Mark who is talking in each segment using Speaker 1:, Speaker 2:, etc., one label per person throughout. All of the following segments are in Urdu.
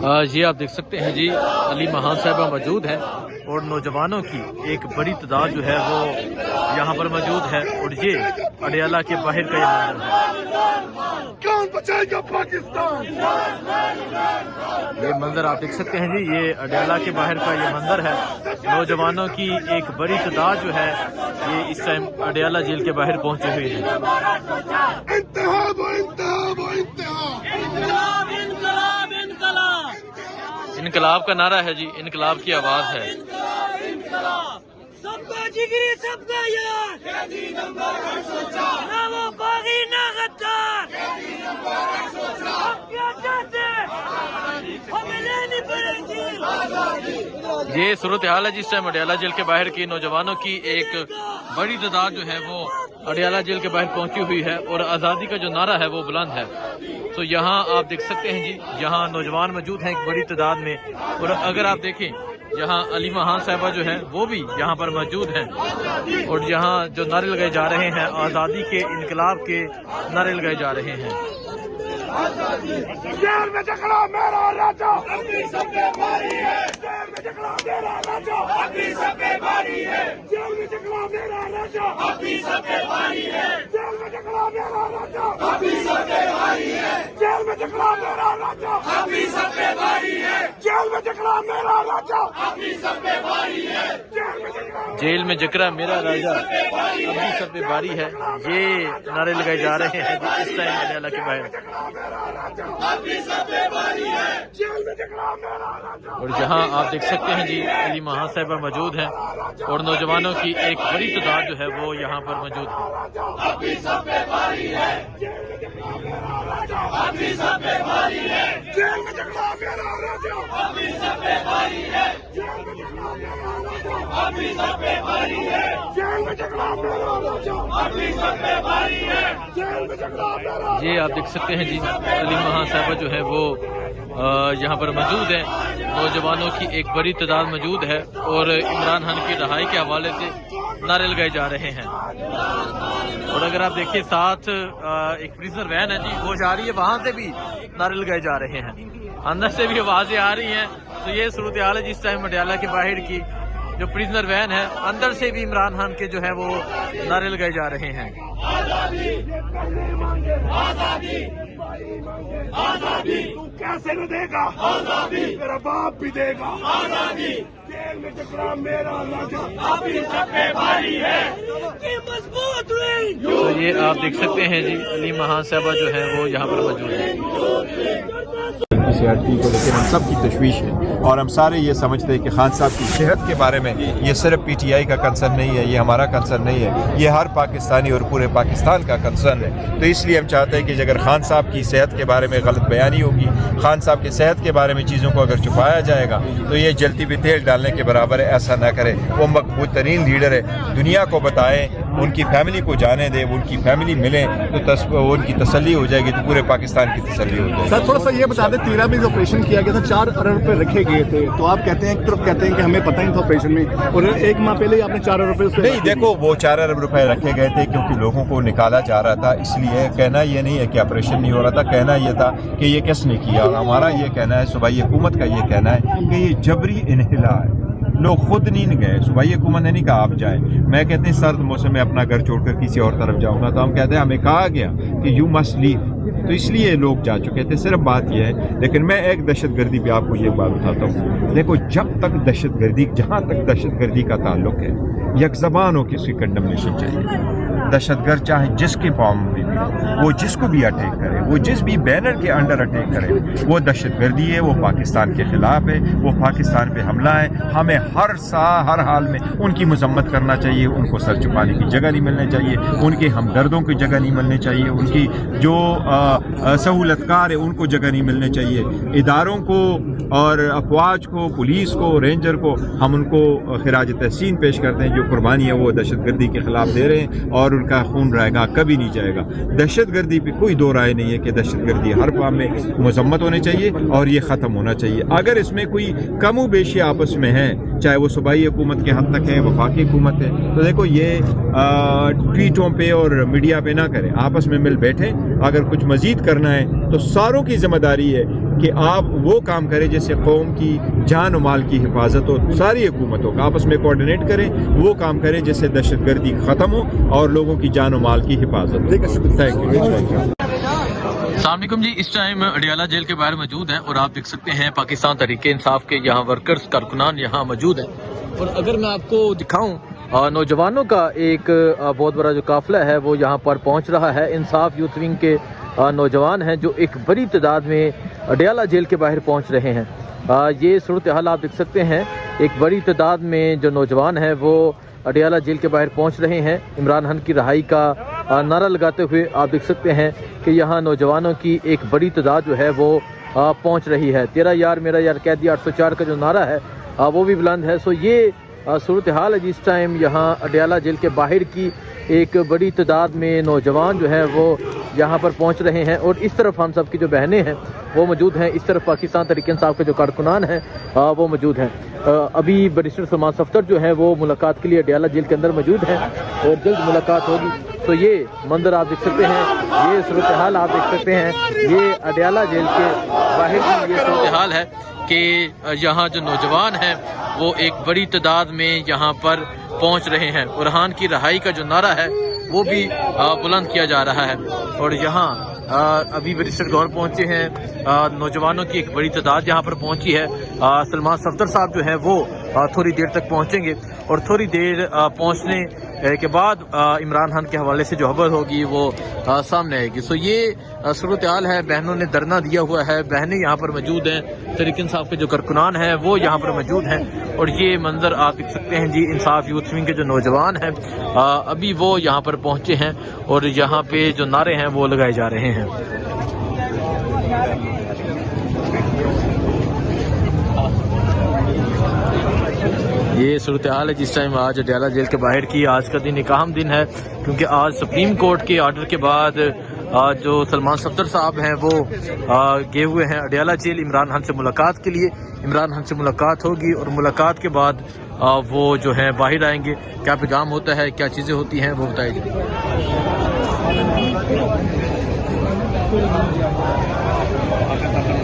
Speaker 1: یہ آپ دیکھ سکتے ہیں جی علی مہان صاحبہ موجود ہیں اور نوجوانوں کی ایک بڑی تعداد جو ہے وہ یہاں پر موجود ہے، اور یہ اڈیالہ کے باہر کا یہ منظر ہے۔
Speaker 2: کون بچائے گا پاکستان؟
Speaker 1: یہ منظر آپ دیکھ سکتے ہیں جی، یہ اڈیالہ کے باہر کا یہ منظر ہے۔ نوجوانوں کی ایک بڑی تعداد جو ہے یہ اس ٹائم اڈیالہ جیل کے باہر پہنچے ہوئے ہیں۔
Speaker 2: انتخاب و انتخاب و انتخاب،
Speaker 3: انقلاب انقلاب انقلاب،
Speaker 1: انقلاب کا نعرہ ہے جی، انقلاب کی آواز ہے۔
Speaker 3: انقلاب انقلاب، سب کا جگری سب کا یار، نہ وہ باغی نہ غدار، ہم کیا چاہتے ہمیں لینی پڑے گی۔
Speaker 1: یہ صورتحال ہے جس ٹائم اڈیالہ جیل کے باہر کی نوجوانوں کی ایک بڑی تعداد جو ہے وہ اڈیالہ جیل کے باہر پہنچی ہوئی ہے اور آزادی کا جو نعرہ ہے وہ بلند ہے۔ تو یہاں آپ دیکھ سکتے ہیں جی، یہاں نوجوان موجود ہیں ایک بڑی تعداد میں، اور اگر آپ دیکھیں یہاں علی مہان صاحبہ جو ہے وہ بھی یہاں پر موجود ہیں، اور یہاں جو نعرے لگائے جا رہے ہیں آزادی کے، انقلاب کے نعرے لگائے جا رہے ہیں۔
Speaker 2: جیل میں جکڑا میرا راجا، اپنی سب پہ بھاری ہے۔ جیل میں جکڑا میرا راجا، اپنی سب پہ بھاری ہے۔ جیل میں جکڑا میرا راجا، اپنی سب پہ بھاری ہے۔ جیل میں جکڑا میرا راجا، اپنی سب پہ بھاری ہے۔ جیل میں جکڑا میرا راجا، اپنی سب پہ بھاری ہے۔ جیل میں جکڑا میرا راجا، اپنی سب پہ بھاری ہے۔
Speaker 1: جیل میں جکڑا میرا راجا اپنی سب پہ بھاری ہے، یہ نعرے لگائے جا رہے ہیں اس ٹائم اڈیالہ کے باہر۔ اور یہاں آپ دیکھ سکتے ہیں جی علی مہان صاحبہ موجود ہیں اور نوجوانوں کی ایک بڑی تعداد جو ہے وہ یہاں پر موجود ہے۔ یہ آپ دیکھ سکتے ہیں جی علی مہان صاحبہ جو ہے وہ یہاں پر موجود ہیں، نوجوانوں کی ایک بڑی تعداد موجود ہے اور عمران خان کی رہائی کے حوالے سے نعرے لگائے جا رہے ہیں۔ اور اگر آپ دیکھیں ساتھ ایک پریزنر وین ہے جی، وہ جا رہی ہے، وہاں سے بھی نعرے لگائے جا رہے ہیں، اندر سے بھی آوازیں آ رہی ہیں۔ تو یہ صورتحال ہے جس ٹائم اڈیالہ کے باہر کی جو پریزنر وین ہے، اندر سے بھی عمران خان کے جو ہے وہ نعرے لگائے جا رہے ہیں۔
Speaker 2: آزادی تو کیسے نہ دے گا؟ آزادی میرا باپ بھی دے گا۔ آزادی جیل میں جکڑا میرا راجا، اپنی سب پہ بھاری ہے۔
Speaker 3: مضبوط ہوئی
Speaker 1: تو یہ آپ دیکھ سکتے ہیں جی علی مہان صاحبہ جو ہے وہ یہاں پر موجود ہیں۔
Speaker 4: CRT کو لیکن ہم سب کی تشویش ہے، اور ہم سارے یہ سمجھتے ہیں کہ خان صاحب کی صحت کے بارے میں یہ صرف PTI کا کنسرن نہیں ہے، یہ ہمارا کنسرن نہیں ہے، یہ ہر پاکستانی اور پورے پاکستان کا کنسرن ہے۔ تو اس لیے ہم چاہتے ہیں کہ اگر خان صاحب کی صحت کے بارے میں غلط بیانی ہوگی، خان صاحب کی صحت کے بارے میں چیزوں کو اگر چھپایا جائے گا تو یہ جلتی پہ تیل ڈالنے کے برابر ہے۔ ایسا نہ کرے، وہ مقبول ترین لیڈر ہے، دنیا کو بتائیں، ان کی فیملی کو جانے دیں، ان کی فیملی ملیں تو ان کی تسلی ہو جائے گی، تو پورے پاکستان کی تسلی ہو جائے گی۔
Speaker 5: سر تھوڑا سا یہ بتا دیں، 13 میں جو آپریشن کیا گیا تھا 4 ارب روپے رکھے گئے تھے، تو آپ کہتے ہیں ایک طرف کہتے ہیں کہ ہمیں پتہ نہیں تھا آپریشن میں، اور 1 ماہ پہلے ہی آپ نے 4 ارب روپے
Speaker 4: نہیں، دیکھو وہ 4 ارب روپے رکھے گئے تھے کیونکہ لوگوں کو نکالا جا رہا تھا، اس لیے کہنا یہ نہیں ہے کہ آپریشن نہیں ہو رہا تھا، کہنا یہ تھا کہ یہ کس نے کیا۔ ہمارا یہ کہنا ہے، صوبائی حکومت کا یہ کہنا ہے کہ یہ جبری انخلا ہے، لوگ خود نہیں گئے، صوبائی حکومت نے نہیں کہا آپ جائیں۔ میں کہتے ہیں سرد موسم میں اپنا گھر چھوڑ کر کسی اور طرف جاؤں گا، تو ہم کہتے ہیں ہمیں کہا گیا کہ یو مسٹ لیو، تو اس لیے لوگ جا چکے تھے، صرف بات یہ ہے۔ لیکن میں ایک دہشت گردی پہ آپ کو یہ بات بتاتا ہوں، دیکھو جب تک دہشت گردی، جہاں تک دہشت گردی کا تعلق ہے، یک زبان ہو کے اس کی کنڈمنیشن چاہیے۔ دہشت گرد چاہے جس کے فارم میں بھی، وہ جس کو بھی اٹیک کرے، وہ جس بھی بینر کے انڈر اٹیک کرے، وہ دہشت گردی ہے، وہ پاکستان کے خلاف ہے، وہ پاکستان پہ حملہ ہے۔ ہمیں ہر حال میں ان کی مذمت کرنا چاہیے، ان کو سر چھپانے کی جگہ نہیں ملنی چاہیے، ان کے ہمدردوں کی جگہ نہیں ملنی چاہیے، ان کی جو سہولت کار ہے ان کو جگہ نہیں ملنی چاہیے۔ اداروں کو اور افواج کو، پولیس کو، رینجر کو ہم ان کو خراج تحسین پیش کرتے ہیں، جو قربانی ہے وہ دہشت گردی کے خلاف دے رہے ہیں، اور ان کا خون رہے گا، کبھی نہیں جائے گا۔ دہشت گردی پہ کوئی دو رائے نہیں ہے کہ دہشت گردی ہر قوم میں مذمت ہونی چاہیے اور یہ ختم ہونا چاہیے۔ اگر اس میں کوئی کم و بیشی آپس میں ہے، چاہے وہ صوبائی حکومت کے حد تک ہے، وفاقی حکومت ہے، تو دیکھو یہ ٹویٹوں پہ اور میڈیا پہ نہ کریں، آپس میں مل بیٹھیں، اگر کچھ مزید کرنا ہے تو ساروں کی ذمہ داری ہے کہ آپ وہ کام کریں جیسے قوم کی جان و مال کی حفاظت ہو. ساری حکومتوں کا آپس میں کوآرڈینیٹ کریں, وہ کام کریں جیسے دہشت گردی ختم ہو اور لوگوں کی جان و مال کی حفاظت ہو. Thank you.
Speaker 1: السلام علیکم جی. اس ٹائم اڈیالہ جیل کے باہر موجود ہیں اور آپ دیکھ سکتے ہیں پاکستان تحریک انصاف کے یہاں ورکرز کارکنان یہاں موجود ہیں. اور اگر میں آپ کو دکھاؤں نوجوانوں کا ایک بہت بڑا جو قافلہ ہے وہ یہاں پر پہنچ رہا ہے. انصاف یوتھ ونگ کے نوجوان ہیں جو ایک بڑی تعداد میں اڈیالہ جیل کے باہر پہنچ رہے ہیں. یہ صورتحال آپ دیکھ سکتے ہیں, ایک بڑی تعداد میں جو نوجوان ہیں وہ اڈیالہ جیل کے باہر پہنچ رہے ہیں. عمران خان کی رہائی کا نعرہ لگاتے ہوئے آپ دیکھ سکتے ہیں کہ یہاں نوجوانوں کی ایک بڑی تعداد جو ہے وہ پہنچ رہی ہے. تیرا یار میرا یار قیدی 804 کا جو نعرہ ہے وہ بھی بلند ہے. سو یہ صورتحال ہے جس ٹائم یہاں اڈیالہ جیل کے باہر کی ایک بڑی تعداد میں نوجوان جو ہے وہ یہاں پر پہنچ رہے ہیں. اور اس طرف ہم سب کی جو بہنیں ہیں وہ موجود ہیں, اس طرف پاکستان تحریک انصاف کے جو کارکنان ہیں وہ موجود ہیں. ابھی بیرسٹر سلمان صفدر جو ہیں وہ ملاقات کے لیے اڈیالہ جیل کے اندر موجود ہیں اور جلد ملاقات ہوگی. تو یہ منظر آپ دیکھ سکتے ہیں, یہ صورتحال آپ دیکھ سکتے ہیں, یہ اڈیالہ جیل کے باہر کی یہ صورتحال ہے کہ یہاں جو نوجوان ہیں وہ ایک بڑی تعداد میں یہاں پر پہنچ رہے ہیں. برہان کی رہائی کا جو نعرہ ہے وہ بھی بلند کیا جا رہا ہے. اور یہاں ابھی بیرسٹر گور پہنچے ہیں, نوجوانوں کی ایک بڑی تعداد یہاں پر پہنچی ہے. سلمان صفدر صاحب جو ہیں وہ تھوڑی دیر تک پہنچیں گے اور تھوڑی دیر پہنچنے کے بعد عمران خان کے حوالے سے جو خبر ہوگی وہ سامنے آئے گی. سو یہ صورتحال ہے. بہنوں نے دھرنا دیا ہوا ہے, بہنیں یہاں پر موجود ہیں, تحریک انصاف کے جو کارکنان ہیں وہ یہاں پر موجود ہیں. اور یہ منظر آپ دیکھ سکتے ہیں جی, انصاف یوتھ ونگ کے جو نوجوان ہیں ابھی وہ یہاں پر پہنچے ہیں اور یہاں پہ جو نعرے ہیں وہ لگائے جا رہے ہیں. یہ صورتحال ہے جس ٹائم آج اڈیالہ جیل کے باہر کی. آج کا دن ایک اہم دن ہے کیونکہ آج سپریم کورٹ کے آرڈر کے بعد جو سلمان صفدر صاحب ہیں وہ گئے ہوئے ہیں اڈیالہ جیل عمران خان سے ملاقات کے لیے. عمران خان سے ملاقات ہوگی اور ملاقات کے بعد وہ جو ہیں باہر آئیں گے. کیا پیغام ہوتا ہے, کیا چیزیں ہوتی ہیں وہ بتائیں گے.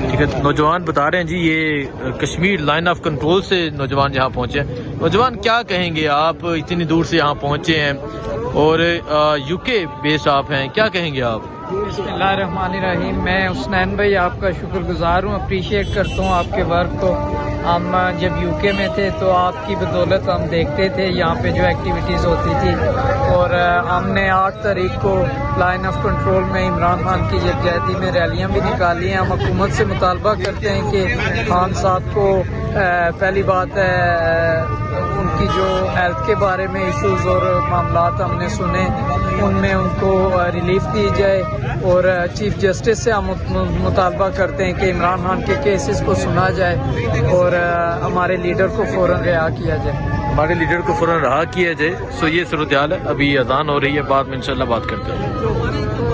Speaker 1: ٹھیک ہے, نوجوان بتا رہے ہیں جی یہ کشمیر لائن آف کنٹرول سے نوجوان یہاں پہنچے ہیں. نوجوان کیا کہیں گے, آپ اتنی دور سے یہاں پہنچے ہیں اور یو کے بیس آپ ہیں, کیا کہیں گے آپ؟
Speaker 6: بسم اللہ الرحمن الرحیم. میں حسنین بھائی آپ کا شکر گزار ہوں, اپریشیٹ کرتا ہوں آپ کے ورک کو. ہم جب یو کے میں تھے تو آپ کی بدولت ہم دیکھتے تھے یہاں پہ جو ایکٹیویٹیز ہوتی تھی, اور ہم نے 8 تاریخ کو لائن آف کنٹرول میں عمران خان کی یکجہتی میں ریلیاں بھی نکالی ہیں. ہم حکومت سے مطالبہ کرتے ہیں کہ خان صاحب کو پہلی بات ان کی جو ہیلتھ کے بارے میں ایشوز اور معاملات ہم نے سنے, ان میں ان کو ریلیف دی جائے. اور چیف جسٹس سے ہم مطالبہ کرتے ہیں کہ عمران خان کے کیسز کو سنا جائے اور ہمارے لیڈر کو فوراً رہا کیا جائے.
Speaker 1: ہمارے لیڈر کو فوراً رہا کیا جائے. سو یہ صورتحال ہے. ابھی اذان ہو رہی ہے, بعد میں انشاءاللہ بات کرتے ہیں.